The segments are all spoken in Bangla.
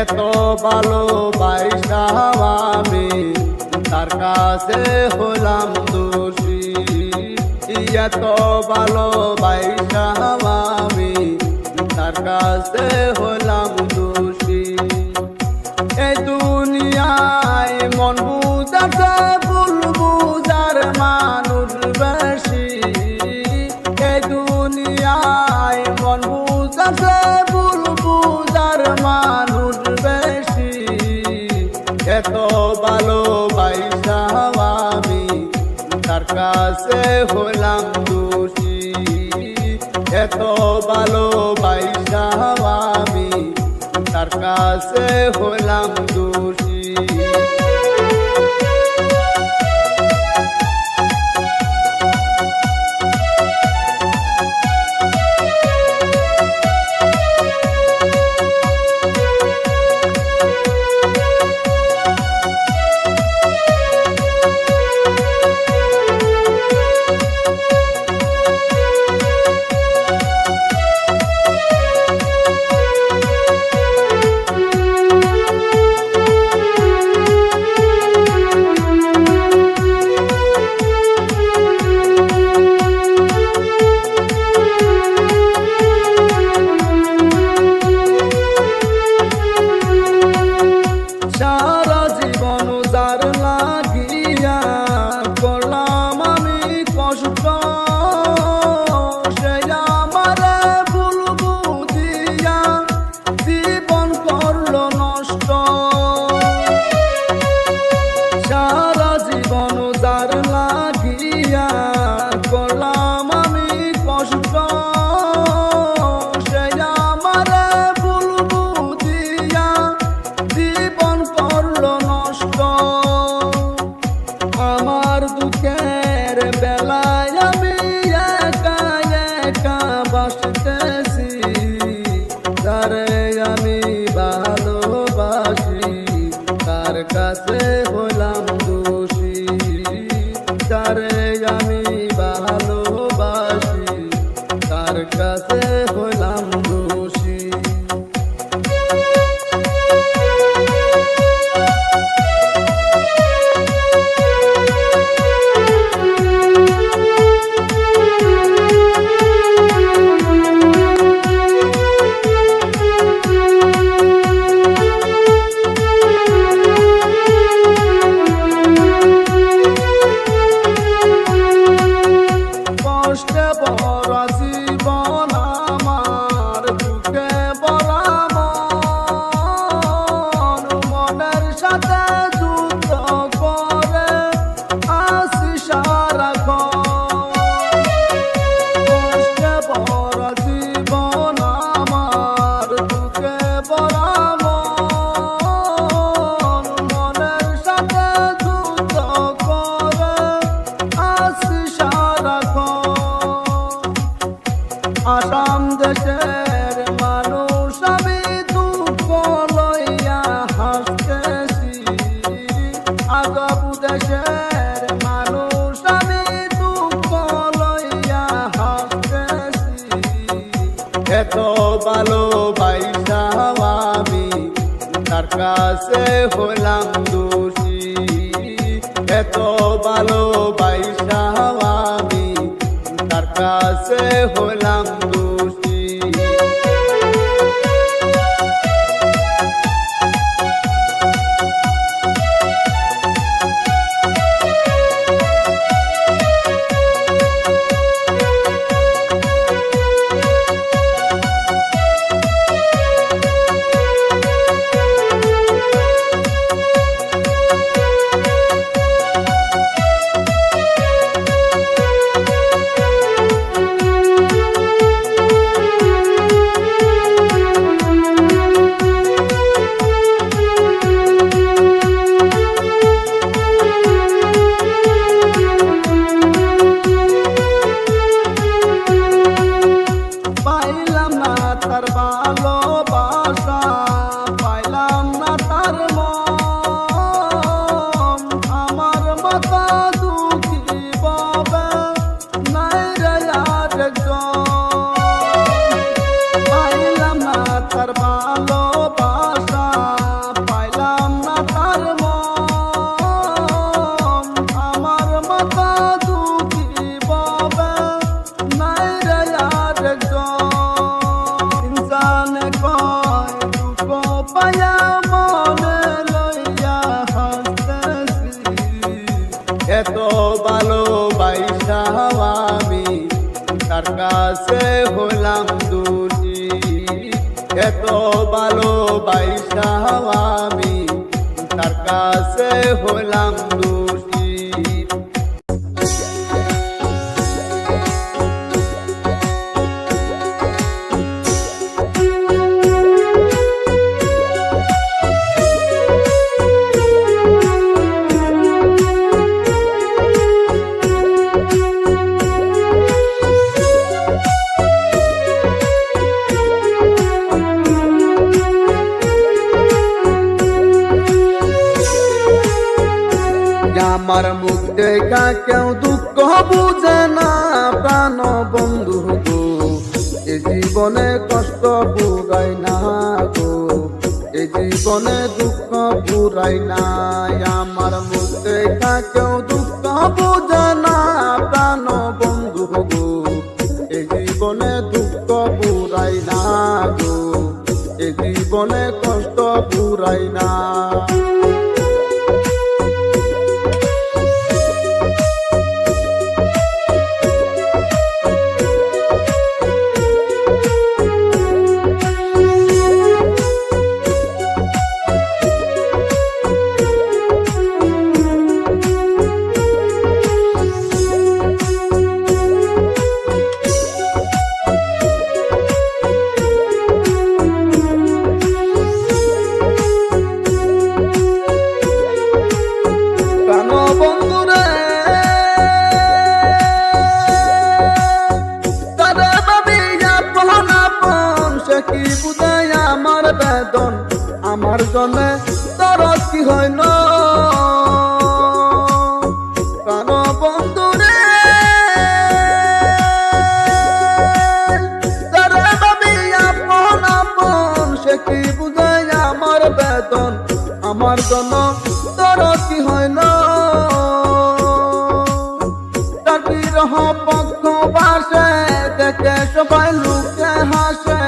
এত ভালোবাসা আমি তার কাছে হলাম দোষী, এত ভালোবাসা আমি তার কাছে হলাম দোষী। এই দুনিয়ায় মন বুঝাতে ভুল বুঝার মানুষ বেশি, এই দুনিয়ায় মন বুঝাতে ভুল বুঝার মানুষ বেশি। এত ভালোবাসা আমি তার কাছে হলাম দোষী, এত ভালোবাসা আমি তার কাছে হলাম দোষী। আমি ভালোবাসি তার কাছে হলাম দোষী, তারে আমি ভালোবাসি তার কাছে হলাম দোষী। আসাম দেশের মানুষ আমি দুঃখ লইয়া হাসতেছি, আজব দেশের মানুষ আমি দুঃখ লইয়া হাসতেছি। এত ভালোবাসা আমি তার কাছে হলাম দোষী, এত ভালোবাসা আমি তার কাছে হলাম দোষী। না তার ভালোবাসা, পাইলাম না তার মন, আমার মাথা দুঃখী বাবে নাই রে আরেকজন। পাইলাম না তার ভালোবাসা, পাইলাম না তার মন, আমার মাথা দুঃখী বাবে নাই রে আরেকজন। ইনসানে কয় দুঃখ পায়া মনে লইয়া হাসতেছি, এত ভালোবাসা আমি তার কাছে হলাম দোষী, এত ভালোবাসা আমি তার কাছে হলাম দোষী। আমার মুখ দেখা কেউ দুঃখ বুঝে না প্রাণ বন্ধু গো, এ জীবনে কষ্ট পুরাই না গো, এ জীবনে দুঃখ পুরাই না। আমার মুখ দেখা কেউ দুঃখ বুঝে না প্রাণ বন্ধু গো, এ জীবনে দুঃখ পুরাই না গো, এ জীবনে কষ্ট পুরাই না। বন্ধুরে তারা ভাবি আপন আপন, সে কি বুঝায় আমার বেদন, আমার জন্য তোর কি হয় না। কেন বন্ধুরে তারা ভাবি আপন আপন, সে কি বুঝায় আমার বেদন, আমার জন্য তোর কি হয় না। পক্ষ বাসে দেখে সবাই লোকে হাসে,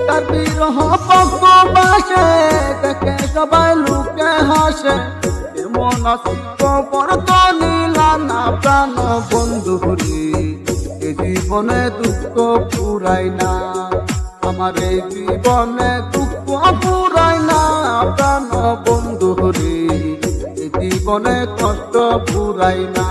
তার বিরহ পক্ষ বাসে দেখে সবাই লোকে হাসে। মন খবর তো নিলা না প্রাণ বন্ধু রে, এ জীবনে দুঃখ পুরাই না, আমার এই জীবনে দুঃখ পুরাই না প্রাণ বন্ধু রে, এ জীবনে কষ্ট পুরাই না।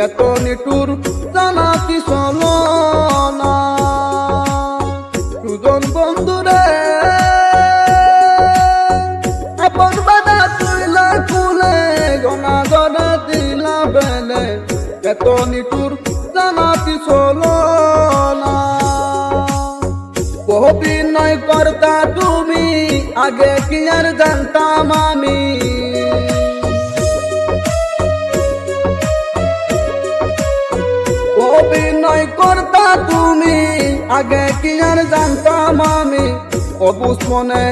এত নিটুর জানা কি চলো না, দুজন বন্ধুরে আপন বাধা তুইলা খুলে গনা গনা দিলা বেলে, এত নিটুর জানা কি চলো না। অভিনয় করতা তুমি আগে কি আর জানতাম আমি, অভিনয় করতা তুমি আগে কি আর জানতাম আমি, অবুঝ মনে